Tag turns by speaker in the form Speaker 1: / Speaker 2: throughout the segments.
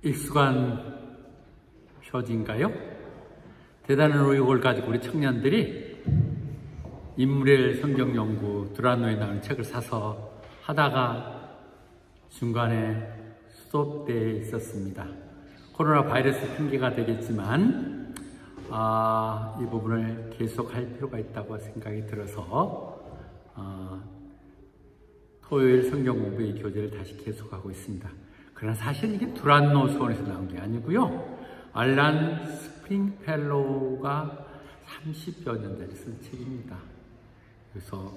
Speaker 1: 익숙한 표지인가요? 대단한 의욕을 가지고 우리 청년들이 인물의 성경연구 두란노에 나오는 책을 사서 하다가 중간에 스톱되어 있었습니다. 코로나 바이러스 핑계가 되겠지만 이 부분을 계속할 필요가 있다고 생각이 들어서 토요일 성경 공부의 교재를 다시 계속하고 있습니다. 그러나 사실 이게 두란노 소원에서 나온 게 아니고요. 알란 스프링펠로우가 30여 년 전에 쓴 책입니다. 그래서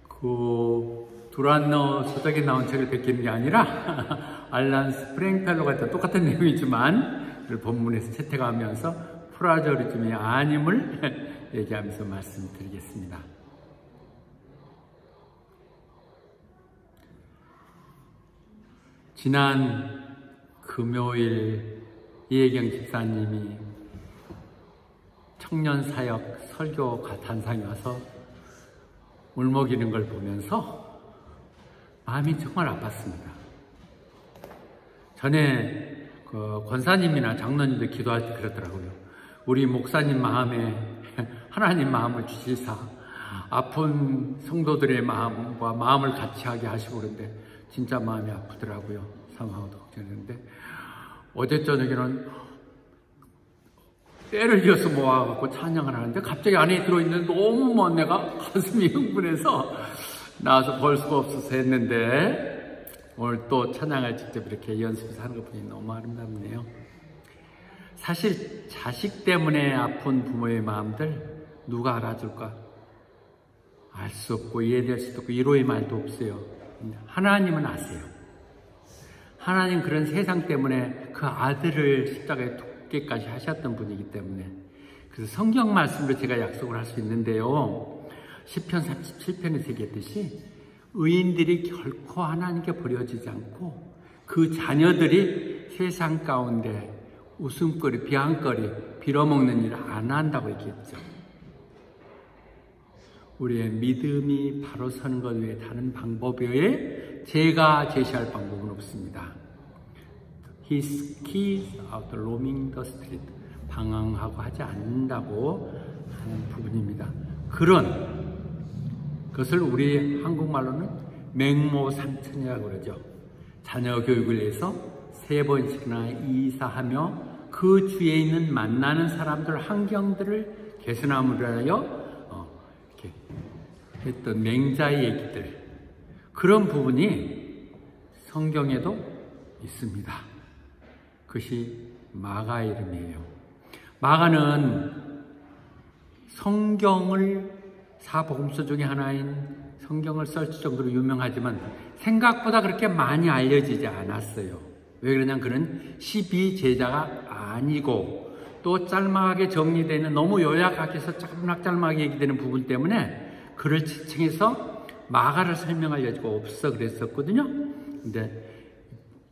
Speaker 1: 그 두란노 서적에 나온 책을 베끼는 게 아니라 알란 스프링펠로우가 있던 똑같은 내용이지만 본문에서 채택하면서 플라저리즘이 아님을 얘기하면서 말씀드리겠습니다. 지난 금요일 이혜경 집사님이 청년사역 설교 단상에 와서 울먹이는 걸 보면서 마음이 정말 아팠습니다. 전에 권사님이나 장로님들 기도할 때 그러더라고요. 우리 목사님 마음에 하나님 마음을 주시사 아픈 성도들의 마음과 마음을 같이 하게 하시고 그런데 진짜 마음이 아프더라고요. 상황도 걱정했는데 어제 저녁에는 때를 이어서 모아갖고 찬양을 하는데 갑자기 안에 들어있는 너무 내가 가슴이 흥분해서 나와서 볼 수가 없어서 했는데 오늘 또 찬양을 직접 이렇게 연습해서 하는 것 보니 너무 아름답네요. 사실 자식 때문에 아픈 부모의 마음들 누가 알아줄까? 알 수 없고 이해될 수도 없고 위로의 말도 없어요. 하나님은 아세요. 하나님 그런 세상 때문에 그 아들을 십자가에 죽게까지 하셨던 분이기 때문에 그래서 성경 말씀으로 제가 약속을 할 수 있는데요. 시편 37편에 새겼듯이 의인들이 결코 하나님께 버려지지 않고 그 자녀들이 세상 가운데 웃음거리, 비방거리, 빌어먹는 일을 안 한다고 얘기했죠. 우리의 믿음이 바로 서는 것 외에 다른 방법 외에 제가 제시할 방법은 없습니다. His keys out roaming the street. 방황하고 하지 않는다고 하는 부분입니다. 그런 것을 우리 한국말로는 맹모삼천이라고 그러죠. 자녀 교육을 위해서 3번씩이나 이사하며 그 주위에 있는 만나는 사람들 환경들을 개선함으로 하여 했던 맹자의 얘기들, 그런 부분이 성경에도 있습니다. 그것이 마가의 이름이에요. 마가는 성경을 사복음서 중에 하나인 성경을 쓸 정도로 유명하지만 생각보다 그렇게 많이 알려지지 않았어요. 왜 그러냐면 그는 12제자가 아니고 또 짤막하게 정리되는, 너무 요약하게 해서 짤막짤막하게 얘기되는 부분 때문에 그를 지칭해서 마가를 설명할 여지가 없어 그랬었거든요. 근데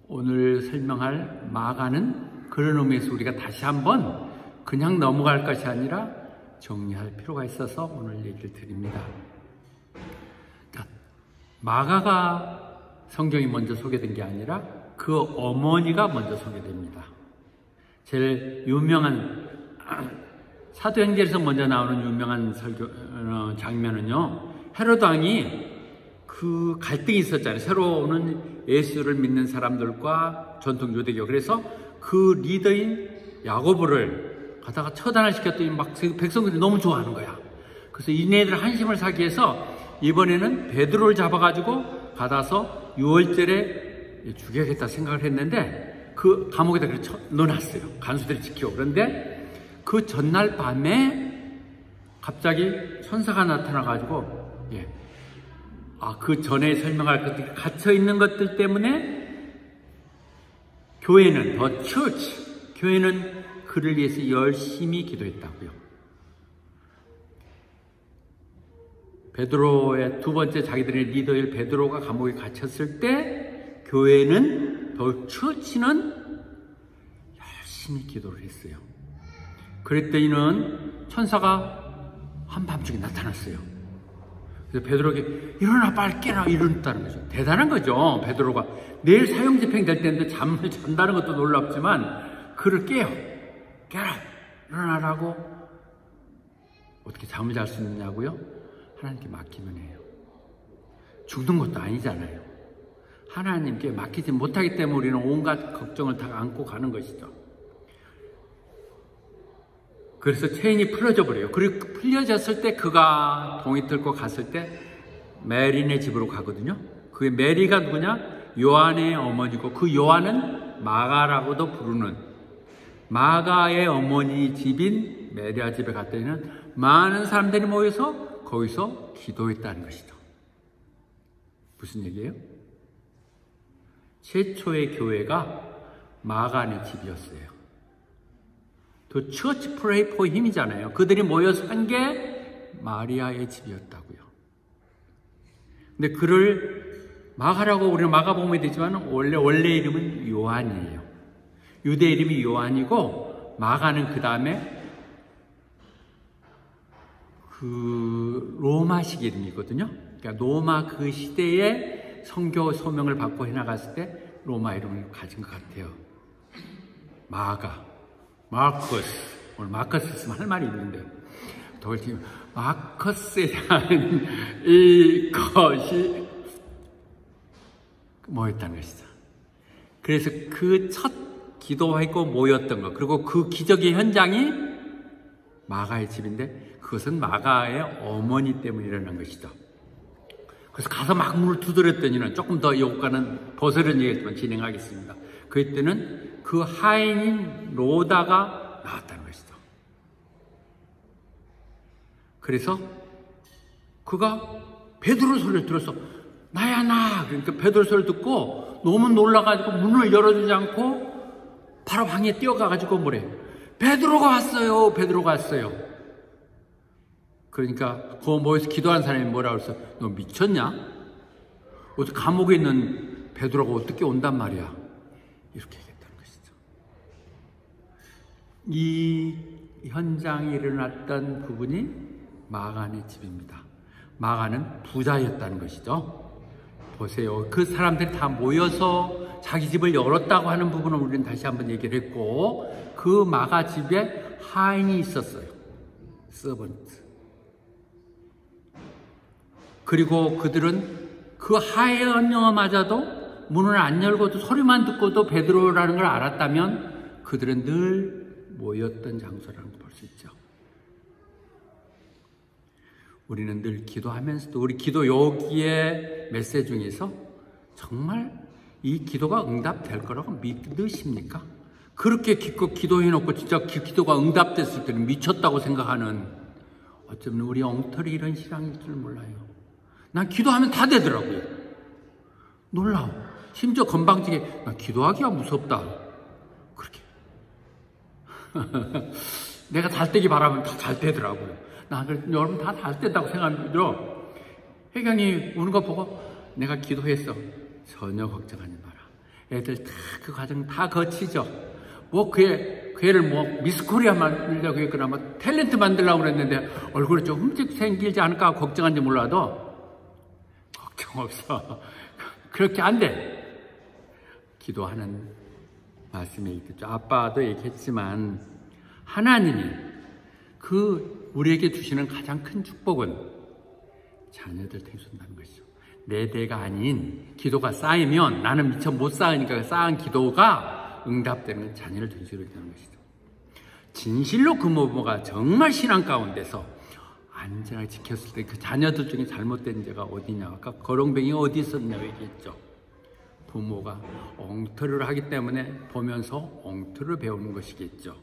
Speaker 1: 오늘 설명할 마가는 그런 의미에서 우리가 다시 한번 그냥 넘어갈 것이 아니라 정리할 필요가 있어서 오늘 얘기를 드립니다. 자, 마가가 성경이 먼저 소개된 게 아니라 그 어머니가 먼저 소개됩니다. 제일 유명한 사도행전에서 먼저 나오는 유명한 장면은요, 헤로드 왕이 그 갈등이 있었잖아요. 새로 오는 예수를 믿는 사람들과 전통 유대교. 그래서 그 리더인 야고보를 가다가 처단을 시켰더니 막 백성들이 너무 좋아하는 거야. 그래서 이네들 한심을 사기 위해서 이번에는 베드로를 잡아가지고 가다서 6월절에 죽여야겠다 생각을 했는데 그 감옥에다 넣어놨어요. 간수들이 지켜. 그런데 그 전날 밤에 갑자기 천사가 나타나가지고, 그 전에 설명할 것들, 갇혀있는 것들 때문에 교회는, the church, 교회는 그를 위해서 열심히 기도했다고요. 베드로의 두 번째 자기들의 리더일 베드로가 감옥에 갇혔을 때 교회는, the church는 열심히 기도를 했어요. 그랬더니는 천사가 한밤중에 나타났어요. 그래서 베드로에게 일어나 빨리 깨라 이런다는 거죠. 대단한 거죠. 베드로가 내일 사형집행 될 때인데 잠을 잔다는 것도 놀랍지만 그를 깨라 일어나라고. 어떻게 잠을 잘 수 있느냐고요? 하나님께 맡기면 해요. 죽는 것도 아니잖아요. 하나님께 맡기지 못하기 때문에 우리는 온갖 걱정을 다 안고 가는 것이죠. 그래서 체인이 풀어져 버려요. 그리고 풀려졌을 때 그가 동이 뚫고 갔을 때 메리네 집으로 가거든요. 그 메리가 누구냐? 요한의 어머니고 그 요한은 마가라고도 부르는 마가의 어머니 집인 메리아 집에 갔더니는 많은 사람들이 모여서 거기서 기도했다는 것이죠. 무슨 얘기예요? 최초의 교회가 마가네 집이었어요. 또 Church Pray for Him이잖아요. 그들이 모여서 한 게 마리아의 집이었다고요. 근데 그를 마가라고 우리는 마가복음에 되지만 원래 이름은 요한이에요. 유대 이름이 요한이고 마가는 그 다음에 그 로마식 이름이거든요. 그러니까 로마 그 시대에 선교 소명을 받고 해나갔을 때 로마 이름을 가진 것 같아요. 마가, 마커스. 오늘 마커스 있으면 할 말이 있는데 도대체 마커스에 대한 이것이 뭐였다는 것이죠. 그래서 그 첫 기도하고 모였던 것, 그리고 그 기적의 현장이 마가의 집인데 그것은 마가의 어머니 때문에 일어난 것이죠. 그래서 가서 막 문을 두드렸더니는 조금 더 이것과는 벗어난 얘기지만 진행하겠습니다. 그때는 그 하인인 로다가 나왔다는 것이죠. 그래서 그가 베드로 소리를 들었어. 나야 나. 그러니까 베드로 소리를 듣고 너무 놀라가지고 문을 열어주지 않고 바로 방에 뛰어가가지고 뭐래? 베드로가 왔어요. 베드로가 왔어요. 그러니까 그 모여서 기도한 사람이 뭐라고 그랬어? 너 미쳤냐? 어떻게 감옥에 있는 베드로가 어떻게 온단 말이야? 이렇게 얘기했다는 것이죠. 이 현장이 일어났던 부분이 마가네 집입니다. 마가는 부자였다는 것이죠. 보세요. 그 사람들이 다 모여서 자기 집을 열었다고 하는 부분은 우리는 다시 한번 얘기를 했고 그 마가 집에 하인이 있었어요. 서번트. 그리고 그들은 그 하인마저도 문을 안 열고도 소리만 듣고도 베드로라는 걸 알았다면 그들은 늘 모였던 장소라는 걸 볼 수 있죠. 우리는 늘 기도하면서도 우리 기도 여기에 메시지 중에서 정말 이 기도가 응답될 거라고 믿으십니까? 그렇게 기껏 기도해놓고 진짜 기도가 응답됐을 때는 미쳤다고 생각하는 어쩌면 우리 엉터리 이런 신앙일 줄 몰라요. 난 기도하면 다 되더라고요. 놀라워. 심지어 건방지게 난 기도하기가 무섭다. 그렇게 내가 잘 되기 바라면 다 잘 되더라고요. 나 여러분 다 잘 된다고 생각하면 들어. 혜경이 우는 거 보고 내가 기도했어. 전혀 걱정하지 마라. 애들 다 그 과정 다 거치죠. 뭐 그 애를 뭐 미스코리아 만들려고 했거나 뭐 탤런트 만들려고 그랬는데 얼굴이 좀 흠집 생기지 않을까 걱정한지 몰라도 걱정 없어. 그렇게 안 돼. 기도하는 말씀에 있겠죠. 아빠도 얘기했지만 하나님이 그 우리에게 주시는 가장 큰 축복은 자녀들 태우신다는 것이죠. 내 대가 아닌 기도가 쌓이면 나는 미처 못 쌓으니까 쌓은 기도가 응답되는 자녀를 되시게 되는 것이죠. 진실로 그 부모가 정말 신앙 가운데서 안전하게 지켰을 때 그 자녀들 중에 잘못된 죄가 어디냐? 아까 거렁뱅이가 어디 있었냐고 얘기했죠. 부모가 엉터리를 하기 때문에 보면서 엉터리를 배우는 것이겠죠.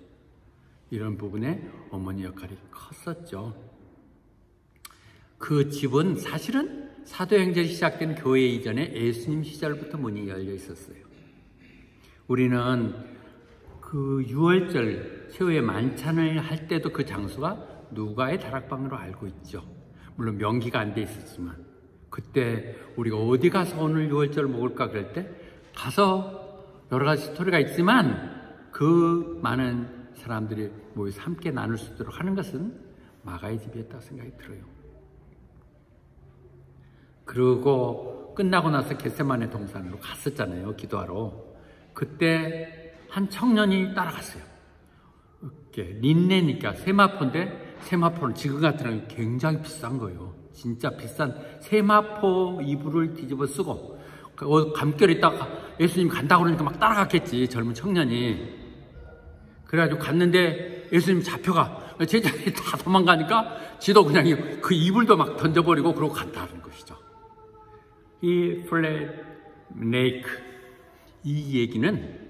Speaker 1: 이런 부분에 어머니 역할이 컸었죠. 그 집은 사실은 사도행전이 시작된 교회 이전에 예수님 시절부터 문이 열려 있었어요. 우리는 그 유월절 최후의 만찬을 할 때도 그 장소가 누가의 다락방으로 알고 있죠. 물론 명기가 안 돼 있었지만 그때 우리가 어디 가서 오늘 유월절 먹을까 그럴 때 가서 여러 가지 스토리가 있지만 그 많은 사람들이 모여서 함께 나눌 수 있도록 하는 것은 마가의 집이었다고 생각이 들어요. 그리고 끝나고 나서 겟세마네 동산으로 갔었잖아요. 기도하러. 그때 한 청년이 따라갔어요. 이렇게 린네니까 세마포인데 세마포는 지금 같은 게 굉장히 비싼 거예요. 진짜 비싼 세마포 이불을 뒤집어 쓰고 감결에 있다가 예수님 간다고 그러니까 막 따라갔겠지. 젊은 청년이. 그래가지고 갔는데 예수님 잡혀가. 제자들이 다 도망가니까 지도 그냥 그 이불도 막 던져버리고 그러고 간다는 것이죠. 이 플랫 네이크, 이 얘기는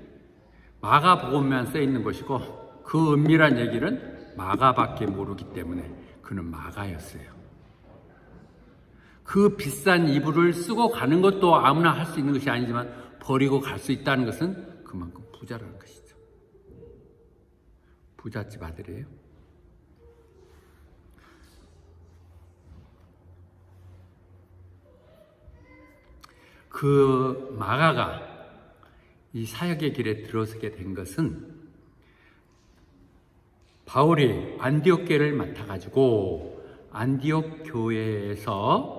Speaker 1: 마가복음에만 써 있는 것이고 그 은밀한 얘기는 마가밖에 모르기 때문에 그는 마가였어요. 그 비싼 이불을 쓰고 가는 것도 아무나 할 수 있는 것이 아니지만 버리고 갈 수 있다는 것은 그만큼 부자라는 것이죠. 부잣집 아들이에요. 그 마가가 이 사역의 길에 들어서게 된 것은 바울이 안디옥 교회를 맡아가지고 안디옥 교회에서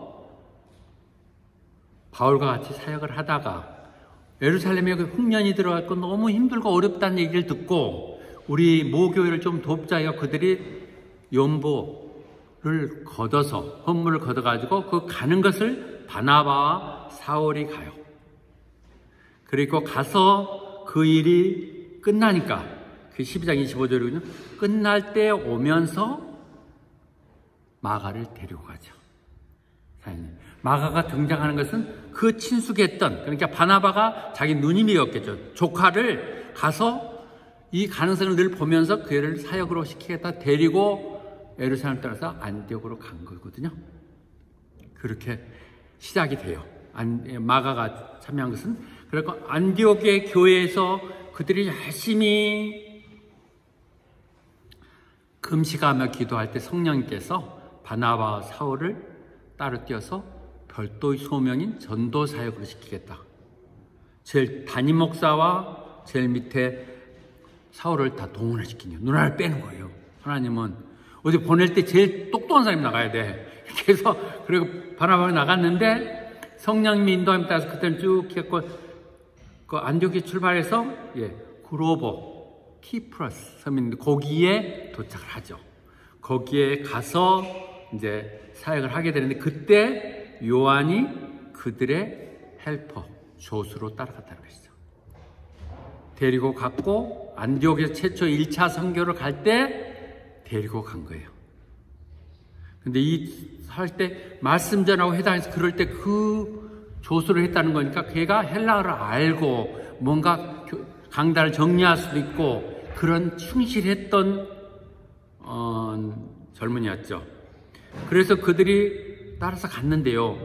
Speaker 1: 바울과 같이 사역을 하다가 예루살렘에 흉년이 들어갔고 너무 힘들고 어렵다는 얘기를 듣고 우리 모교회를 좀 돕자요. 그들이 연보를 걷어서 헌물을 걷어가지고 그 가는 것을 바나바와 사울이 가요. 그리고 가서 그 일이 끝나니까 그 12장 25절이거든요. 끝날 때 오면서 마가를 데리고 가죠. 마가가 등장하는 것은 그 친숙했던, 그러니까 바나바가 자기 누님이었겠죠. 조카를 가서 이 가능성을 늘 보면서 그 애를 사역으로 시키겠다 데리고 예루살렘 따라서 안디옥으로 간 거거든요. 그렇게 시작이 돼요. 마가가 참여한 것은. 그리고 안디옥의 교회에서 그들이 열심히 금식하며 기도할 때 성령께서 바나바와 사울을 따로 띄어서 별도의 소명인 전도 사역으로 시키겠다. 제일 담임 목사와 제일 밑에 사울을 다 동원을 시키냐. 누나를 빼는 거예요. 하나님은 어디 보낼 때 제일 똑똑한 사람이 나가야 돼. 그래서 그리고 바나바가 나갔는데 성령님이 인도함에 따라서 그때는 쭉 했고 그 안디옥에 출발해서 구로보 키프러스 섬인데 거기에 도착을 하죠. 거기에 가서 이제 사역을 하게 되는데 그때 요한이 그들의 헬퍼 조수로 따라갔다는 것이죠. 데리고 갔고 안디옥에서 최초 1차 선교를 갈 때 데리고 간 거예요. 근데 이 할 때 말씀 전하고 회당에서 그럴 때 그 조수를 했다는 거니까 걔가 헬라어를 알고 뭔가 강단을 정리할 수도 있고 그런 충실했던 젊은이였죠. 그래서 그들이 따라서 갔는데요.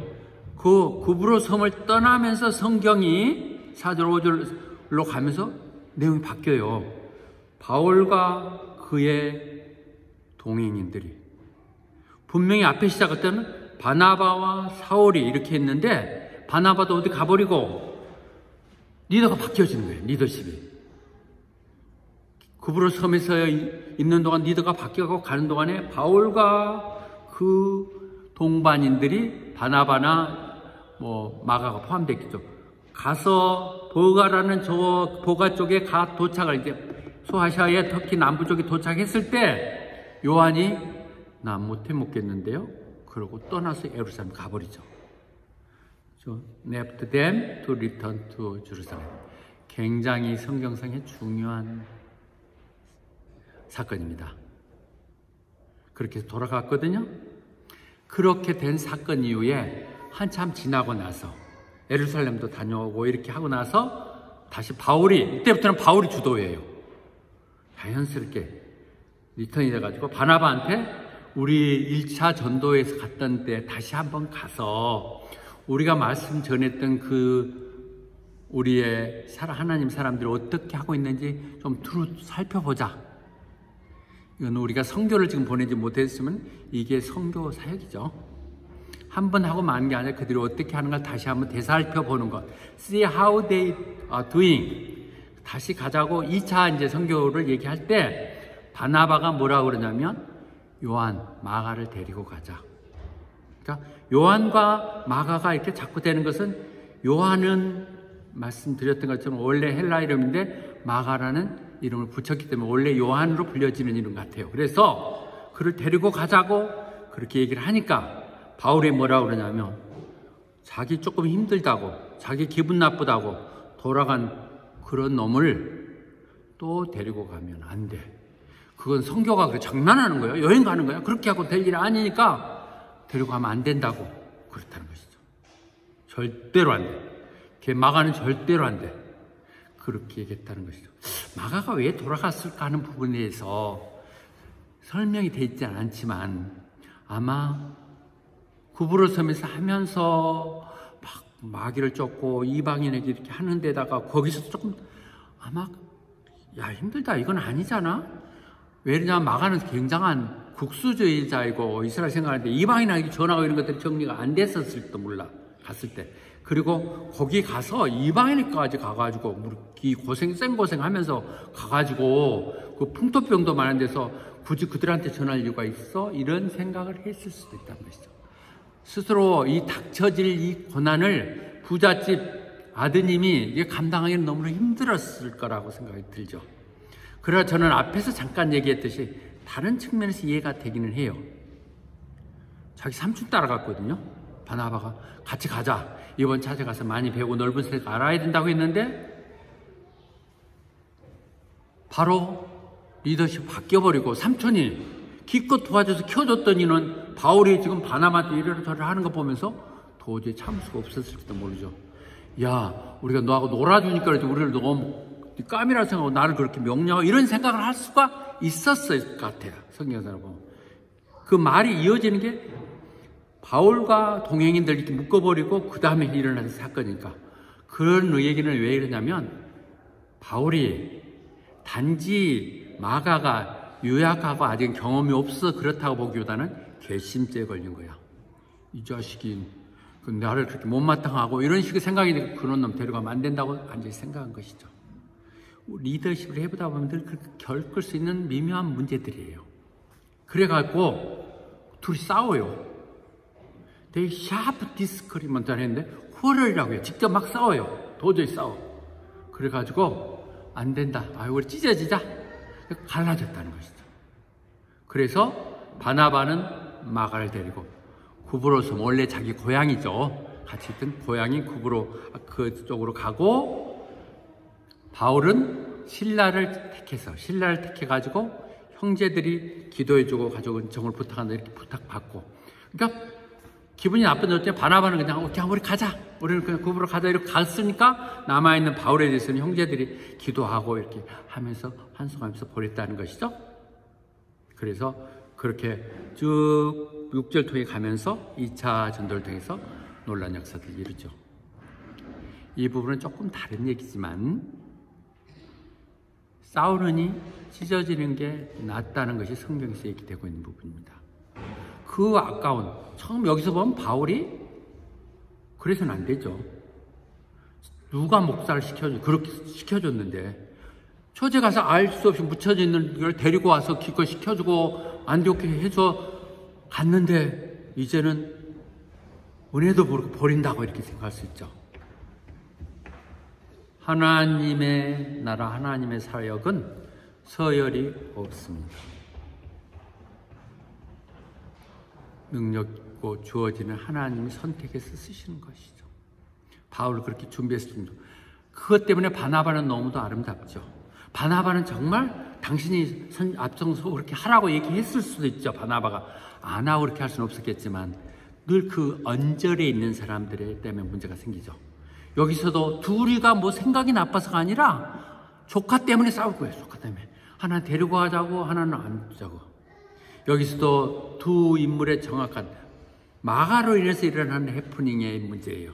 Speaker 1: 그 구브로 섬을 떠나면서 성경이 4절 5절로 가면서 내용이 바뀌어요. 바울과 그의 동행인들이 분명히 앞에 시작할 때는 바나바와 사울이 이렇게 했는데 바나바도 어디 가버리고 리더가 바뀌어지는 거예요. 리더십이. 구브로 섬에서 있는 동안 리더가 바뀌어가고 가는 동안에 바울과 그 동반인들이 바나바나 마가가 포함됐겠죠. 가서 버가라는 저 버가 쪽에 도착을 이제 소아시아의 터키 남부 쪽에 도착했을 때 요한이 나 못해 먹겠는데요. 그러고 떠나서 예루살렘 가버리죠. So, left them to return to Jerusalem. 굉장히 성경상의 중요한 사건입니다. 그렇게 돌아갔거든요. 그렇게 된 사건 이후에 한참 지나고 나서 예루살렘도 다녀오고 이렇게 하고 나서 다시 바울이 이때부터는 바울이 주도예요. 자연스럽게 리턴이 돼가지고 바나바한테 우리 1차 전도에서 갔던 때 다시 한번 가서 우리가 말씀 전했던 그 우리의 하나님 사람들이 어떻게 하고 있는지 좀 살펴보자. 이건 우리가 선교를 지금 보내지 못했으면 이게 선교 사역이죠. 한 번 하고 마는 게 아니라 그들이 어떻게 하는가 다시 한번 되살펴보는 것. See how they are doing. 다시 가자고 2차 이제 선교를 얘기할 때 바나바가 뭐라고 그러냐면 요한, 마가를 데리고 가자. 그러니까 요한과 마가가 이렇게 자꾸 되는 것은, 요한은 말씀드렸던 것처럼 원래 헬라 이름인데 마가라는 이름을 붙였기 때문에 원래 요한으로 불려지는 이름 같아요. 그래서 그를 데리고 가자고 그렇게 얘기를 하니까 바울이 뭐라고 그러냐면, 자기 조금 힘들다고, 자기 기분 나쁘다고 돌아간 그런 놈을 또 데리고 가면 안 돼. 그건 성교가 그래 장난하는 거예요. 여행 가는 거야. 그렇게 하고 될 일 아니니까 데리고 가면 안 된다고 그렇다는 것이죠. 절대로 안 돼. 마가는 절대로 안 돼. 그렇게 얘기했다는 것이죠. 마가가 왜 돌아갔을까 하는 부분에 대해서 설명이 되어 있지 않지만, 아마 구부로 섬에서 하면서 막 마귀를 쫓고 이방인에게 이렇게 하는 데다가 거기서 조금 아마 야 힘들다 이건 아니잖아. 왜냐하면 마가는 굉장한 국수주의자이고 이스라엘 생각하는데 이방인에게 전하고 이런 것들이 정리가 안 됐었을지도 몰라. 갔을 때. 그리고 거기 가서 이방인까지 가가지고 센 고생하면서 가가지고 그 풍토병도 많은 데서 굳이 그들한테 전할 이유가 있어? 이런 생각을 했을 수도 있다는 것이죠. 스스로 이 닥쳐질 이 고난을 부잣집 아드님이 이게 감당하기는 너무나 힘들었을 거라고 생각이 들죠. 그러나 저는 앞에서 잠깐 얘기했듯이 다른 측면에서 이해가 되기는 해요. 자기 삼촌 따라갔거든요. 바나바가 같이 가자. 이번 찾아가서 많이 배우고 넓은 세계 알아야 된다고 했는데 바로 리더십 바뀌어버리고 삼촌이 기껏 도와줘서 키워줬더니는 바울이 지금 바나바한테 이래저래 하는 거 보면서 도저히 참을 수가 없었을지도 모르죠. 야, 우리가 너하고 놀아주니까 우리를 너무 까미라 생각하고 나를 그렇게 명령하고 이런 생각을 할 수가 있었을 것 같아요. 성경에서 보면. 그 말이 이어지는 게 바울과 동행인들 이렇게 묶어버리고 그 다음에 일어나는 사건이니까. 그런 얘기는 왜 이러냐면 바울이 단지 마가가 유약하고 아직 경험이 없어 그렇다고 보기보다는 괘씸죄에 걸린 거야. 이 자식이 나를 그렇게 못마땅하고 이런 식의 생각이 되고 그런 놈 데려가면 안 된다고 완전히 생각한 것이죠. 리더십을 해보다 보면 늘 그렇게 겪을 수 있는 미묘한 문제들이에요. 그래갖고 둘이 싸워요. 되게 샤프 디스크리먼트 했는데 quarrel이라고 해요. 직접 막 싸워요. 도저히 싸워. 그래가지고 안 된다. 우리 찢어지자. 갈라졌다는 것이죠. 그래서 바나바는 마가를 데리고 구브로섬, 원래 자기 고향이죠. 같이 있던 고향인 구브로 그쪽으로 가고, 바울은 신라를 택해가지고 형제들이 기도해주고 가족 은총을 부탁한다 이렇게 부탁받고, 그러니까 기분이 나쁜데 바나바는 그냥 우리 가자, 우리는 그냥 구브로 가자 이렇게 갔으니까 남아있는 바울에 대해서는 형제들이 기도하고 이렇게 하면서 환송하면서 보냈다는 것이죠. 그래서 그렇게 쭉 6절 통해 가면서 2차 전도를 통해서 놀라운 역사들을 이루죠. 이 부분은 조금 다른 얘기지만 싸우느니 찢어지는 게 낫다는 것이 성경에서 얘기되고 있는 부분입니다. 그 아까운, 처음 여기서 보면 바울이 그래서는 안 되죠. 누가 목사를 그렇게 시켜줬는데 초제 가서 알 수 없이 묻혀져 있는 걸 데리고 와서 기껏 시켜주고 안디옥에 해줘 갔는데 이제는 은혜도 모르고 버린다고 이렇게 생각할 수 있죠. 하나님의 나라, 하나님의 사역은 서열이 없습니다. 능력 있고 주어지는 하나님이 선택해서 쓰시는 것이죠. 바울을 그렇게 준비했습니다. 그것 때문에 바나바는 너무도 아름답죠. 바나바는 정말 당신이 앞장서 그렇게 하라고 얘기했을 수도 있죠. 바나바가 안 하고 그렇게 할 수는 없었겠지만 늘 그 언저리에 있는 사람들 때문에 문제가 생기죠. 여기서도 둘이가 뭐 생각이 나빠서가 아니라 조카 때문에 싸울 거예요. 조카 때문에. 하나 데리고 가자고 하나는 안 주자고. 여기서도 두 인물의 정확한 마가로 인해서 일어나는 해프닝의 문제예요.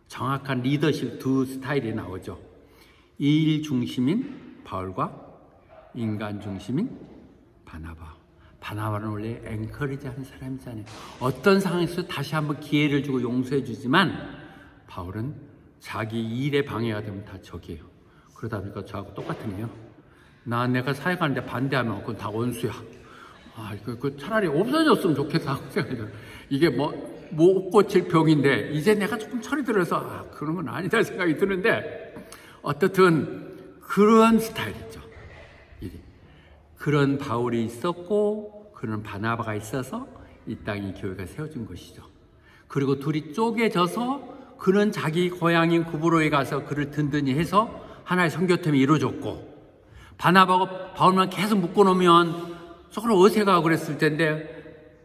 Speaker 1: 정확한 리더십 두 스타일이 나오죠. 일 중심인 바울과 인간 중심인 바나바. 바나바는 원래 엔커리지 하는 사람이잖아요. 어떤 상황에서 다시 한번 기회를 주고 용서해 주지만 바울은 자기 일에 방해가 되면 다 적이에요. 그러다 보니까 저하고 똑같으네요. 내가 사역하는데 반대하면 그건 다 원수야. 이거 차라리 없어졌으면 좋겠다고 생각해요. 이게 뭐 못 고칠 병인데 이제 내가 조금 철이 들어서 그런 건 아니다 생각이 드는데, 어떻든 그런 스타일이죠. 그런 바울이 있었고 그런 바나바가 있어서 이 땅에 교회가 세워진 것이죠. 그리고 둘이 쪼개져서 그는 자기 고향인 구브로에 가서 그를 든든히 해서 하나의 선교팀이 이루어졌고, 바나바가 바울만 계속 묶어놓으면 서로 어색하고 그랬을 텐데,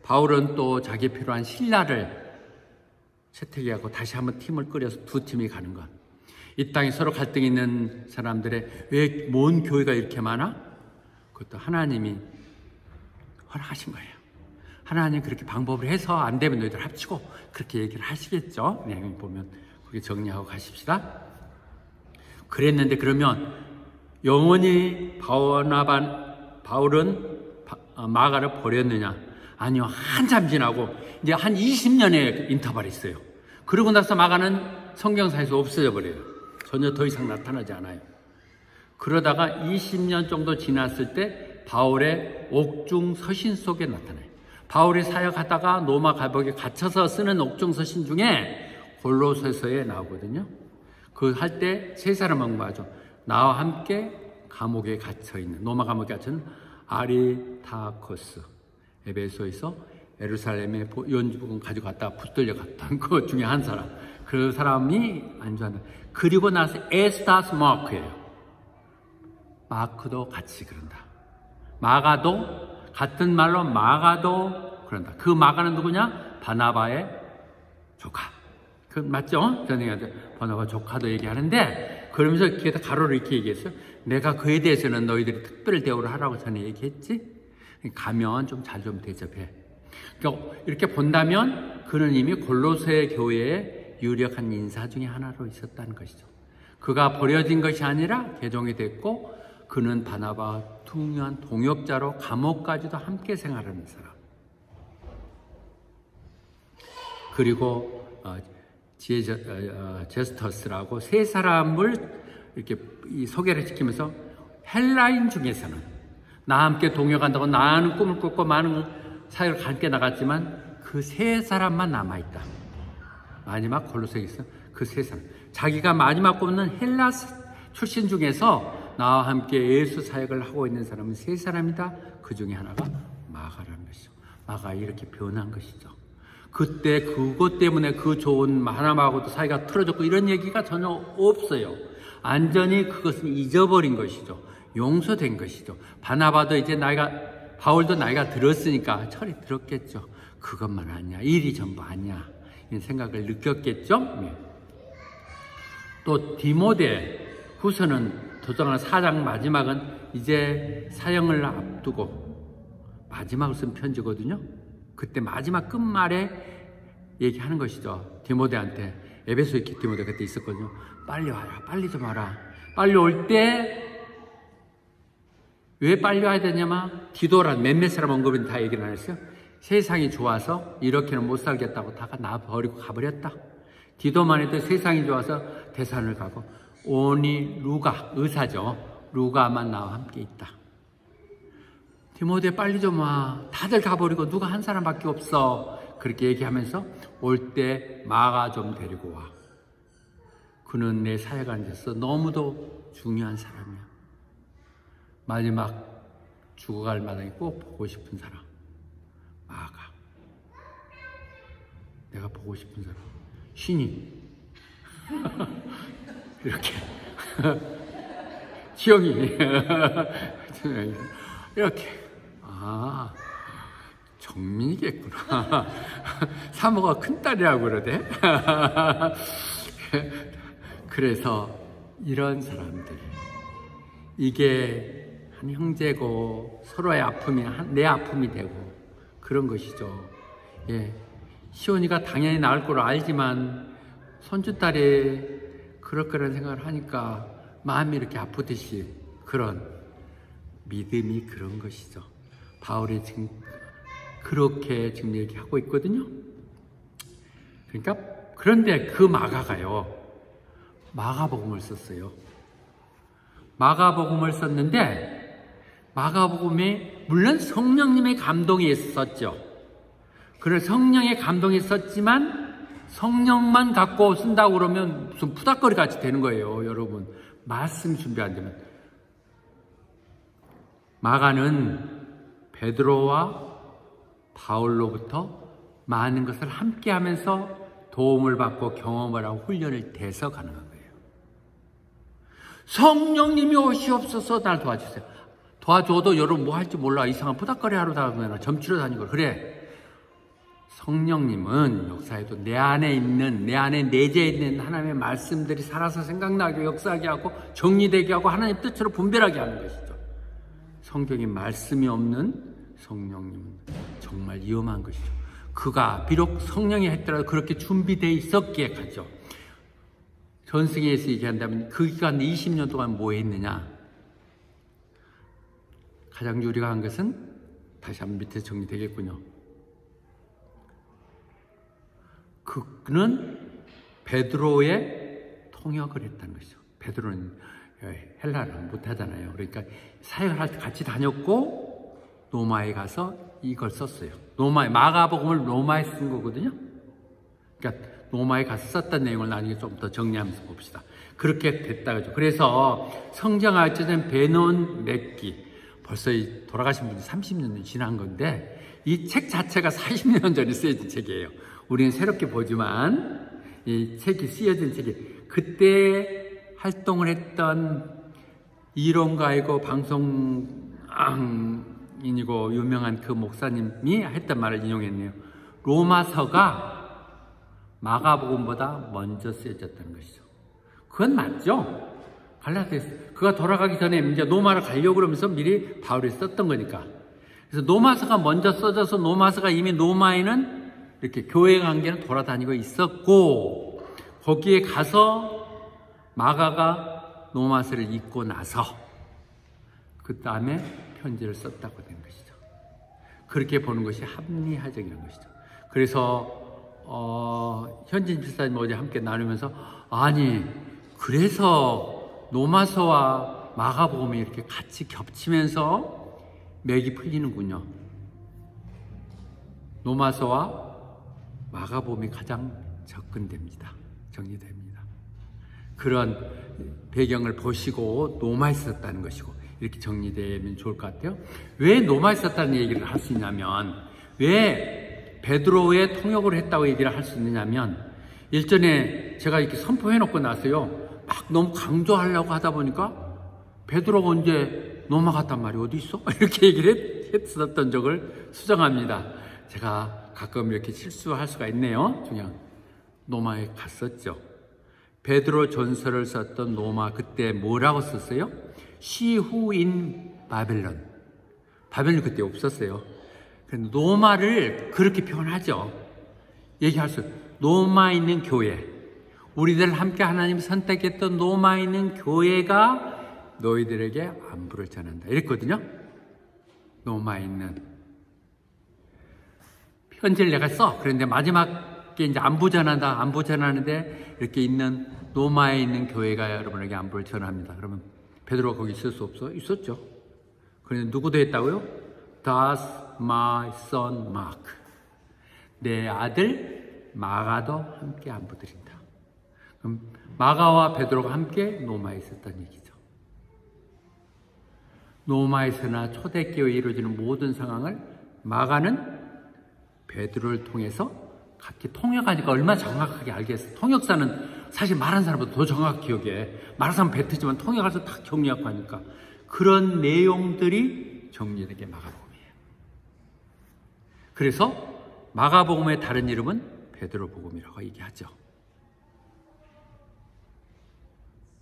Speaker 1: 바울은 또 자기 필요한 신라를 채택하고 다시 한번 팀을 꾸려서 두 팀이 가는 것. 이 땅에 서로 갈등이 있는 사람들의 왜 먼 교회가 이렇게 많아? 그것도 하나님이 허락하신 거예요. 하나님 그렇게 방법을 해서 안 되면 너희들 합치고 그렇게 얘기를 하시겠죠. 네, 보면 그렇게 정리하고 가십시다. 그랬는데 그러면 영원히 바울은 마가를 버렸느냐? 아니요. 한참 지나고 이제 한 20년의 인터벌이 있어요. 그러고 나서 마가는 성경사에서 없어져 버려요. 전혀 더 이상 나타나지 않아요. 그러다가 20년 정도 지났을 때 바울의 옥중 서신 속에 나타나요. 바울이 사역하다가 로마 감옥에 갇혀서 쓰는 옥중 서신 중에 골로새서에 나오거든요. 그 할 때 세 사람만 봐죠. 나와 함께 감옥에 갇혀있는, 로마 감옥에 갇혀있는 아리타코스, 에베소에서 예루살렘에 연주복음 가져갔다가 붙들려 갔던 그 중에 한 사람. 그 사람이 안주한다. 그리고 나서 에스타스 마크예요. 마크도 같이 그런다. 마가도, 같은 말로 마가도 그런다. 그 마가는 누구냐? 바나바의 조카. 그 맞죠? 전에한테 바나바 조카도 얘기하는데, 그러면서 뒤에다 가로로 이렇게 얘기했어요. 내가 그에 대해서는 너희들이 특별 대우를 하라고 전에 얘기했지? 가면 좀 잘 좀 대접해. 그러니까 이렇게 본다면 그는 이미 골로새 교회의 유력한 인사 중에 하나로 있었다는 것이죠. 그가 버려진 것이 아니라 개종이 됐고, 그는 바나바와 중요한 동역자로 감옥까지도 함께 생활하는 사람. 그리고 제스터스라고 세 사람을 이렇게 소개를 시키면서, 헬라인 중에서는 나와 함께 동역한다고 나는 꿈을 꿨고 많은 사역을 함께 나갔지만 그 세 사람만 남아있다. 마지막 골로새에서 그 세 사람, 자기가 마지막 꼽는 헬라 출신 중에서 나와 함께 예수 사역을 하고 있는 사람은 세 사람이다. 그 중에 하나가 마가라는 것이죠. 마가 이렇게 변한 것이죠. 그때 그것 때문에 그 좋은 바나바하고도 사이가 틀어졌고 이런 얘기가 전혀 없어요. 완전히 그것은 잊어버린 것이죠. 용서된 것이죠. 바나바도 이제 바울도 나이가 들었으니까 철이 들었겠죠. 그것만 아니야. 일이 전부 아니야. 이런 생각을 느꼈겠죠. 네. 또 디모데 후서는 도전하는 4장 마지막은 이제 사형을 앞두고 마지막을 쓴 편지거든요. 그때 마지막 끝말에 얘기하는 것이죠. 디모데한테. 에베소에 디모데 그때 있었거든요. 빨리 와라. 빨리 좀 와라. 빨리 올 때 왜 빨리 와야 되냐면, 디도란 몇몇 사람 언급은 다 얘기를 안 했어요. 세상이 좋아서 이렇게는 못 살겠다고 다가 나 버리고 가버렸다. 디도만 해도 세상이 좋아서 대산을 가고, 오니 루가, 의사죠. 루가만 나와 함께 있다. 디모데 빨리 좀 와. 다들 가버리고 누가 한 사람밖에 없어. 그렇게 얘기하면서 올 때 마가 좀 데리고 와. 그는 내 사역 안에서 너무도 중요한 사람이야. 마지막 죽어갈 마당에 꼭 보고 싶은 사람. 마가. 내가 보고 싶은 사람. 신이. 이렇게. 지영이. 이렇게. 정민이겠구나. 사모가 큰딸이라고 그러대. 그래서 이런 사람들이, 이게 한 형제고 서로의 아픔이 내 아픔이 되고 그런 것이죠. 예, 시온이가 당연히 나을 걸 알지만 손주딸이 그럴 거라는 생각을 하니까 마음이 이렇게 아프듯이, 그런 믿음이 그런 것이죠. 바울이 지금 그렇게 지금 얘기하고 있거든요. 그러니까, 그런데 그 마가가요, 마가복음을 썼어요. 마가복음을 썼는데, 마가복음에 물론 성령님의 감동이 있었죠. 그래 성령의 감동이 있었지만 성령만 갖고 쓴다고 그러면 무슨 푸닥거리 같이 되는 거예요. 여러분 말씀 준비 안 되면. 마가는 베드로와 바울로부터 많은 것을 함께 하면서 도움을 받고 경험을 하고 훈련을 돼서 가능한 거예요. 성령님이 오시옵소서 날 도와주세요. 도와줘도 여러분 뭐 할지 몰라. 이상한 푸닥거리 하러 다니거나 점치러 다니고 그래. 성령님은 역사에도 내 안에 내재해 있는 하나님의 말씀들이 살아서 생각나게 역사하게 하고 정리되게 하고 하나님 뜻으로 분별하게 하는 것이죠. 성경에 말씀이 없는 성령님은 정말 위험한 것이죠. 그가 비록 성령이 했더라도 그렇게 준비되어 있었기에 가죠. 전승에서 얘기한다면 그 기간 20년 동안 뭐 했느냐? 가장 유리한 것은 다시 한번 밑에 정리되겠군요. 그는 베드로의 통역을 했다는 것이죠. 베드로는 헬라어를 못하잖아요. 그러니까 사역을 할 때 같이 다녔고 로마에 가서 이걸 썼어요. 마가복음을 로마에 쓴 거거든요. 그러니까 로마에 가서 썼던 내용을 나중에 좀 더 정리하면서 봅시다. 그렇게 됐다고죠. 그래서 성경학자는 베논 맥기, 벌써 돌아가신 분이 30년 지난 건데 이 책 자체가 40년 전에 쓰여진 책이에요. 우리는 새롭게 보지만 이 책이 쓰여진 책이 그때 활동을 했던 이론가이고 방송인이고 유명한 그 목사님이 했던 말을 인용했네요. 로마서가 마가복음보다 먼저 쓰여졌다는 것이죠. 그건 맞죠? 갈라디아서 그가 돌아가기 전에 이제 로마를 가려고 그러면서 미리 바울이 썼던 거니까. 그래서 로마서가 먼저 써져서 로마서가 이미 로마에는 이렇게 교회 관계는 돌아다니고 있었고 거기에 가서 마가가 로마서를 읽고 나서 그 다음에 편지를 썼다고 된 것이죠. 그렇게 보는 것이 합리화적인 것이죠. 그래서 현진 집사님 어제 함께 나누면서 아니 그래서 로마서와 마가복음이 이렇게 같이 겹치면서 맥이 풀리는군요. 로마서와 마가복음이 가장 접근됩니다. 정리됩니다. 그런 배경을 보시고 로마에 썼다는 것이고 이렇게 정리되면 좋을 것 같아요. 왜 로마에 썼다는 얘기를 할 수 있냐면 왜 베드로의 통역을 했다고 얘기를 할 수 있느냐면 일전에 제가 이렇게 선포해놓고 나서요 막 너무 강조하려고 하다 보니까 베드로가 언제 로마 갔단 말이 어디 있어? 이렇게 얘기를 했었던 적을 수정합니다. 제가 가끔 이렇게 실수할 수가 있네요. 그냥 로마에 갔었죠. 베드로 전서를 썼던 로마 그때 뭐라고 썼어요? She who in 바벨론. 바벨론 그때 없었어요. 로마를 그렇게 표현하죠. 얘기할 수 로마에 있는 교회, 우리들 함께 하나님 선택했던 로마에 있는 교회가 너희들에게 안부를 전한다 이랬거든요. 로마에 있는 편지를 내가 써. 그런데 마지막에 이제 안부 전하는데 이렇게 있는 로마에 있는 교회가 여러분에게 안부를 전합니다. 그러면 베드로가 거기 있을 수 없어? 있었죠. 그런데 누구도 했다고요? Does my son Mark. 내 아들 마가도 함께 안부드린다. 그럼 마가와 베드로가 함께 로마에 있었다는 얘기죠. 로마에서나 초대교회에 이루어지는 모든 상황을 마가는 베드로를 통해서 각기 통역하니까 얼마나 정확하게 알겠어. 통역사는 사실 말한 사람보다 더 정확히 기억해. 말한 사람은 뱉지만 통역해서 딱 정리하고 하니까 그런 내용들이 정리되게 마가복음이에요. 그래서 마가복음의 다른 이름은 베드로복음이라고 얘기하죠.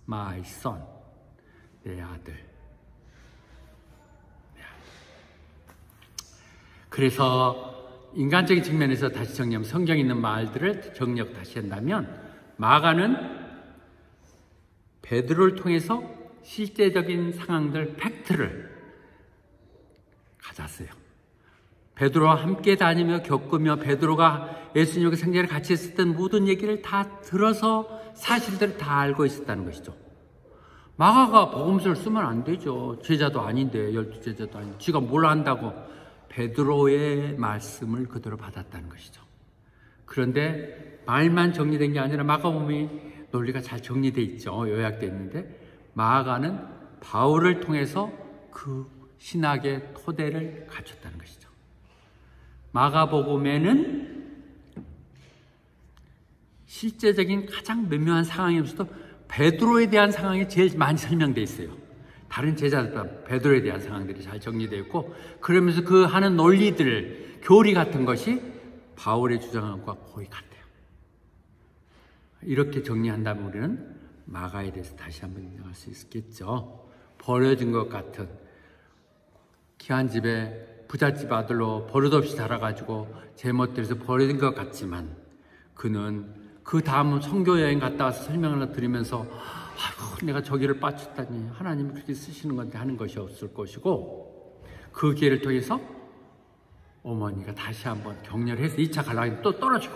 Speaker 1: My son, 내 아들. 그래서 인간적인 측면에서 다시 정리하면 성경에 있는 말들을 정리하고 다시 한다면 마가는 베드로를 통해서 실제적인 상황들, 팩트를 가졌어요. 베드로와 함께 다니며 겪으며 베드로가 예수님과 생전에 같이 있었던 모든 얘기를 다 들어서 사실들을 다 알고 있었다는 것이죠. 마가가 복음서를 쓰면 안 되죠. 제자도 아닌데, 12제자도 아닌데 지가 뭘 안다고. 베드로의 말씀을 그대로 받았다는 것이죠. 그런데 말만 정리된 게 아니라 마가복음이 논리가 잘 정리되어 있죠. 요약되어 있는데 마가는 바울을 통해서 그 신학의 토대를 갖췄다는 것이죠. 마가복음에는 실제적인 가장 미묘한 상황이면서도 베드로에 대한 상황이 제일 많이 설명되어 있어요. 다른 제자들보다 베드로에 대한 상황들이 잘 정리되어 있고, 그러면서 그 하는 논리들, 교리 같은 것이 바울의 주장과 거의 같아요. 이렇게 정리한다면 우리는 마가에 대해서 다시 한번 인정할 수 있겠죠. 버려진 것 같은, 귀한 집에 부잣집 아들로 버릇없이 자라가지고 제멋대로서 버려진 것 같지만, 그는 그 다음 선교 여행 갔다 와서 설명을 드리면서 아이고, 내가 저기를 빠쳤다니 하나님이 그렇게 쓰시는 건데 하는 것이 없을 것이고, 그 기회를 통해서 어머니가 다시 한번 격려를 해서 2차 가려고 또 떨어지고,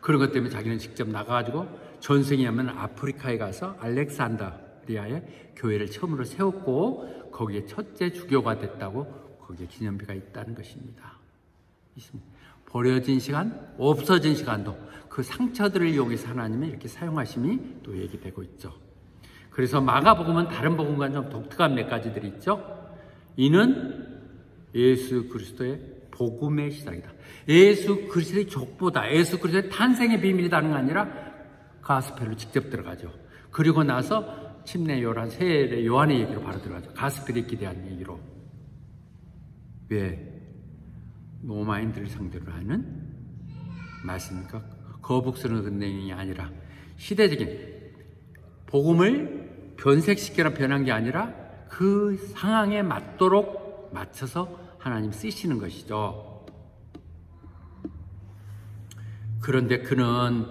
Speaker 1: 그런 것 때문에 자기는 직접 나가가지고 전생에 하면 아프리카에 가서 알렉산드리아의 교회를 처음으로 세웠고 거기에 첫째 주교가 됐다고 거기에 기념비가 있다는 것입니다. 버려진 시간, 없어진 시간도 그 상처들을 이용해서 하나님이 이렇게 사용하심이 또 얘기되고 있죠. 그래서 마가복음은 다른 복음과는 좀 독특한 몇 가지들이 있죠. 이는 예수 그리스도의 복음의 시작이다. 예수 그리스도의 족보다, 예수 그리스도의 탄생의 비밀이라는 게 아니라 가스펠로 직접 들어가죠. 그리고 나서 침례 요한, 세례 요한의 얘기로 바로 들어가죠. 가스펠에 있게 대한 얘기로. 왜? 로마인들을 상대로 하는 말씀입니까? 거북스러운 내용이 아니라 시대적인 복음을 변색시켜라 변한 게 아니라 그 상황에 맞도록 맞춰서 하나님 쓰시는 것이죠. 그런데 그는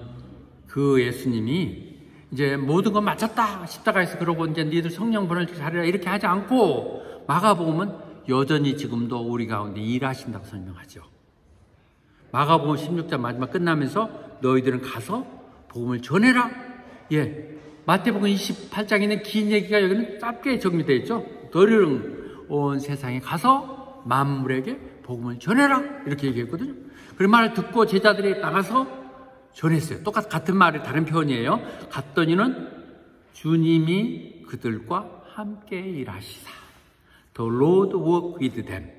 Speaker 1: 그 예수님이 이제 모든 건 맞췄다 십자가에서 그러고 이제 니들 성령 분을 잘해라 이렇게 하지 않고 마가복음은 여전히 지금도 우리 가운데 일하신다고 설명하죠. 마가복음 16장 마지막 끝나면서 너희들은 가서 복음을 전해라. 예, 마태복음 28장에 있는 긴 얘기가 여기는 짧게 정리되어 있죠. 너희는 온 세상에 가서 만물에게 복음을 전해라 이렇게 얘기했거든요. 그 말을 듣고 제자들이 나가서 전했어요. 같은 말이 다른 표현이에요. 갔더니는 주님이 그들과 함께 일하시사. The Lord work with them.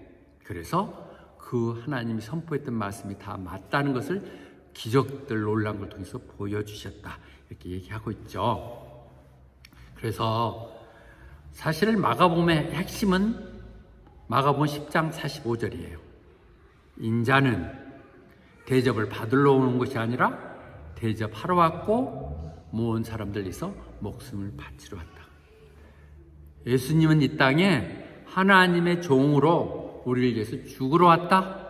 Speaker 1: 그래서 그 하나님이 선포했던 말씀이 다 맞다는 것을 기적들 놀란 걸 통해서 보여주셨다. 이렇게 얘기하고 있죠. 그래서 사실 마가복음의 핵심은 마가복음 10장 45절이에요. 인자는 대접을 받으러 오는 것이 아니라 대접하러 왔고 모은 사람들에서 목숨을 바치러 왔다. 예수님은 이 땅에 하나님의 종으로 우리를 위해서 죽으러 왔다?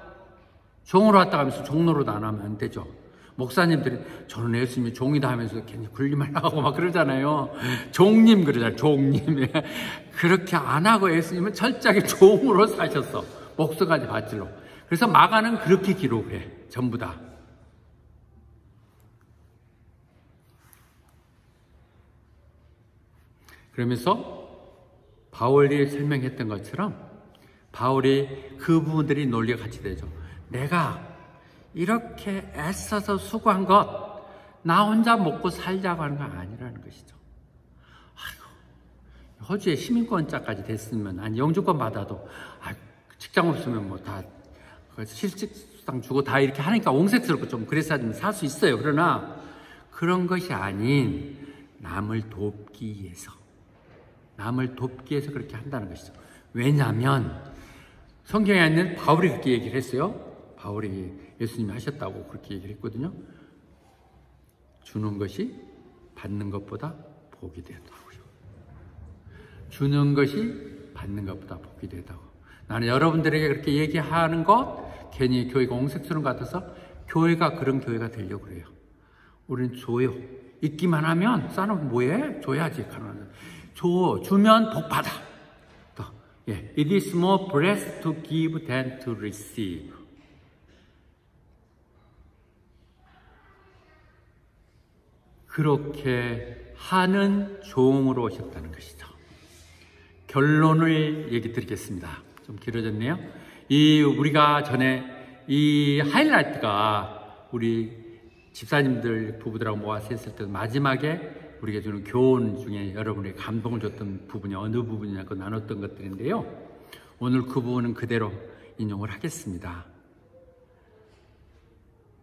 Speaker 1: 종으로 왔다 하면서 종로로도 안 하면 안 되죠. 목사님들이 저는 예수님이 종이다 하면서 괜히 군림을 하고 막 그러잖아요. 종님 그러잖아요. 종님. 그렇게 안 하고 예수님은 철저하게 종으로 사셨어. 목숨까지 바치러. 그래서 마가는 그렇게 기록해. 전부 다. 그러면서 바울이 설명했던 것처럼 바울이 그 부분들이 논리가 같이 되죠. 내가 이렇게 애써서 수고한 것 나 혼자 먹고 살자고 하는 건 아니라는 것이죠. 아이고, 호주에 시민권자까지 됐으면 아니 영주권 받아도 직장 없으면 뭐 다 실직수당 주고 다 이렇게 하니까 옹색스럽고 좀 그래서 살 수 있어요. 그러나 그런 것이 아닌 남을 돕기 위해서 그렇게 한다는 것이죠. 왜냐하면 성경에 있는 바울이 그렇게 얘기를 했어요. 바울이 예수님이 하셨다고 그렇게 얘기를 했거든요. 주는 것이 받는 것보다 복이 되었다고요. 주는 것이 받는 것보다 복이 되었다고. 나는 여러분들에게 그렇게 얘기하는 것 괜히 교회가 옹색스러운 것 같아서 교회가 그런 교회가 되려고 그래요. 우리는 줘요. 있기만 하면 싸놓고 뭐해? 줘야지. 주면 복 받아. 예, it is more blessed to give than to receive. 그렇게 하는 종으로 오셨다는 것이죠. 결론을 얘기 드리겠습니다. 좀 길어졌네요. 우리가 전에 이 하이라이트가 우리 집사님들 부부들하고 모아서 했을 때 마지막에 우리가 주는 교훈 중에 여러분에게 감동을 줬던 부분이 어느 부분이냐고 나눴던 것들인데요. 오늘 그 부분은 그대로 인용을 하겠습니다.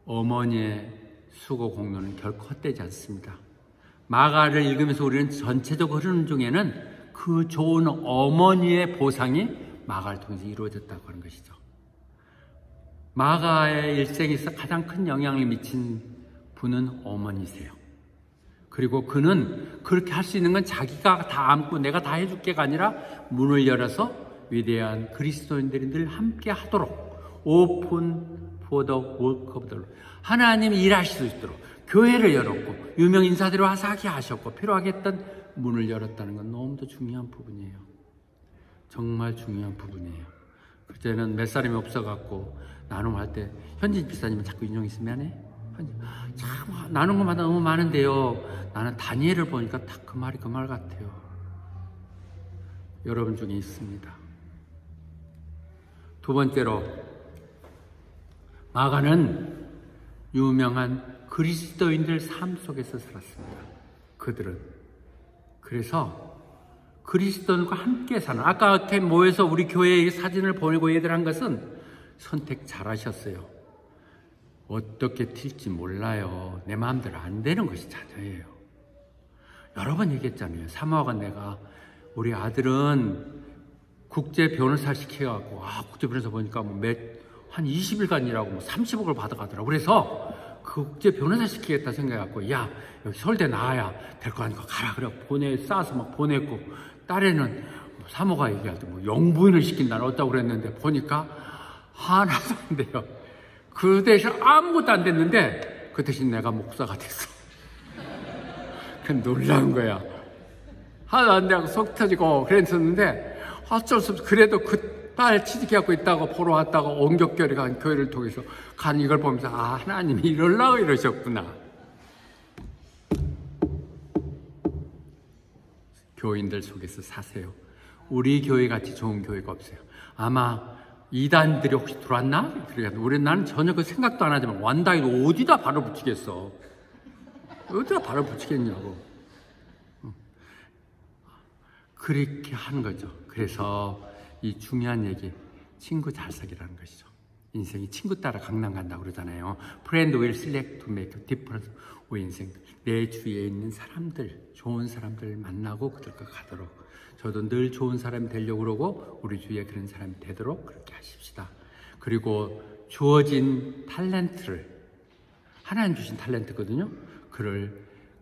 Speaker 1: 어머니의 수고 공로는 결코 헛되지 않습니다. 마가를 읽으면서 우리는 전체적으로 흐르는 중에는 그 좋은 어머니의 보상이 마가를 통해서 이루어졌다고 하는 것이죠. 마가의 일생에서 가장 큰 영향을 미친 분은 어머니세요. 그리고 그는 그렇게 할 수 있는 건 자기가 다 안고 내가 다 해줄게가 아니라 문을 열어서 위대한 그리스도인들이 늘 함께 하도록 오픈 for the work of the Lord. 하나님이 일하실 수 있도록 교회를 열었고 유명 인사들이 와서 하게 하셨고 필요하겠던 문을 열었다는 건 너무도 중요한 부분이에요. 정말 중요한 부분이에요. 그때는 몇 사람이 없어갖고 나눔할 때 현진 집사님은 자꾸 인용했으면 해. 참 나눈 것마다 너무 많은데요. 나는 다니엘을 보니까 딱 그 말이 그 말 같아요. 여러분 중에 있습니다. 두 번째로 마가는 유명한 그리스도인들 삶 속에서 살았습니다. 그들은 그래서 그리스도인과 함께 사는 아까 이렇게 모여서 우리 교회에 사진을 보내고 얘들 한 것은 선택 잘하셨어요. 어떻게 튈지 몰라요. 내 마음대로 안 되는 것이 자녀예요. 여러 번 얘기했잖아요. 사모하고 내가 우리 아들은 국제 변호사 시켜갖고 국제 변호사 보니까 한 20일간 일하고 30억을 받아가더라고. 그래서 그 국제 변호사 시키겠다 생각해갖고 야 여기 서울대 나와야 될 거 아니까 가라 그래 싸서 막 보냈고 딸애는 사모가 얘기할 때 영부인을 시킨다는 어쩌고 그랬는데 보니까 하나도 안 돼요. 그 대신 아무것도 안 됐는데 그 대신 내가 목사가 됐어. 그 놀라운 거야. 하나도 안 되고 속 터지고 그랬었는데 어쩔 수 없어. 그래도 그 딸 취직해갖고 있다고 보러 왔다가 온격결에 간 교회를 통해서 간 이걸 보면서 하나님이 이러려고 이러셨구나. 교인들 속에서 사세요. 우리 교회 같이 좋은 교회가 없어요. 아마 이단들이 혹시 들어왔나? 그러니까 나는 전혀 그 생각도 안 하지만 완다이도 어디다 발을 붙이겠어. 어디다 발을 붙이겠냐고. 그렇게 하는 거죠. 그래서 이 중요한 얘기, 친구 잘 사귀라는 것이죠. 인생이 친구 따라 강남 간다고 그러잖아요. Friend will select to make a difference. 우리 인생 내 주위에 있는 사람들, 좋은 사람들 만나고 그들과 가도록 저도 늘 좋은 사람이 되려고 그러고 우리 주위에 그런 사람이 되도록 그렇게 하십시다. 그리고 주어진 탤런트를 하나님 주신 탤런트거든요.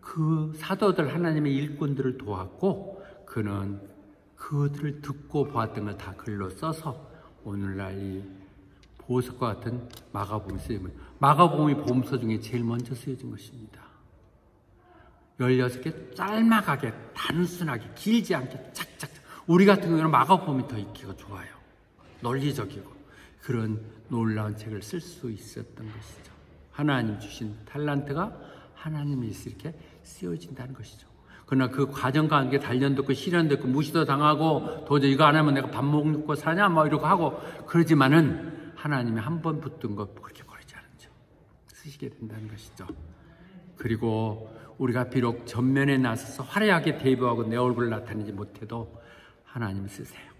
Speaker 1: 그 사도들 하나님의 일꾼들을 도왔고 그는 그들을 듣고 보았던 걸 다 글로 써서 오늘날 이 보석과 같은 마가복음이 쓰여진 마가복음이 복음서 중에 제일 먼저 쓰여진 것입니다. 16개 짤막하게 단순하게 길지 않게 착착 우리 같은 경우는 마가복음이 더 읽기가 좋아요. 논리적이고 그런 놀라운 책을 쓸 수 있었던 것이죠. 하나님 주신 탤런트가 하나님이 이렇게 쓰여진다는 것이죠. 그러나 그 과정과 함께 단련도 있고 시련도 있고 무시도 당하고 도저히 이거 안 하면 내가 밥 먹고 사냐 이러고 하고 그러지만은 하나님이 한 번 붙든 거 그렇게 버리지 않죠. 쓰시게 된다는 것이죠. 그리고 우리가 비록 전면에 나서서 화려하게 데뷔하고 내 얼굴을 나타내지 못해도 하나님 쓰세요.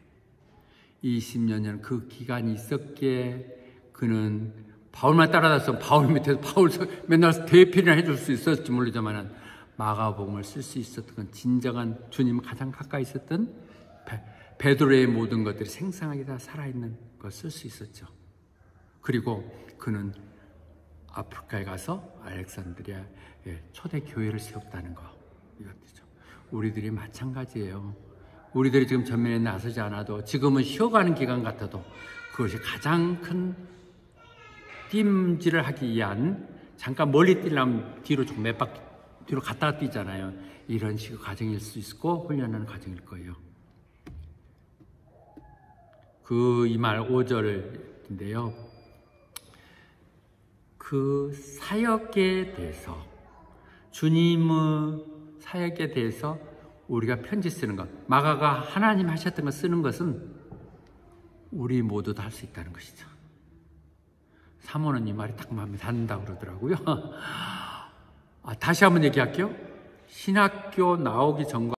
Speaker 1: 20년 전 그 기간이 있었기에 그는 바울만 따라다녔으면 바울 밑에서 바울 맨날 대필이나 해줄 수 있었을지 모르지만은 마가복음을 쓸 수 있었던 건 진정한 주님 가장 가까이 있었던 베드로의 모든 것들이 생생하게 다 살아있는 걸 쓸 수 있었죠. 그리고 그는 아프리카에 가서 알렉산드리아에 초대 교회를 세웠다는 거 이것이죠. 우리들이 마찬가지예요. 우리들이 지금 전면에 나서지 않아도 지금은 쉬어가는 기간 같아도 그것이 가장 큰 띠움질을 하기 위한 잠깐 멀리 뛰려면 뒤로 좀 몇 바퀴 뒤로 갔다가 뛰잖아요. 이런 식의 과정일 수 있고 훈련하는 과정일 거예요. 그 이 말 5절인데요. 그 사역에 대해서 주님의 사역에 대해서 우리가 편지 쓰는 것 마가가 하나님 하셨던 거 쓰는 것은 우리 모두 다 할 수 있다는 것이죠. 사모는 이 말이 딱 마음에 닿는다고 그러더라고요. 다시 한번 얘기할게요. 신학교 나오기 전과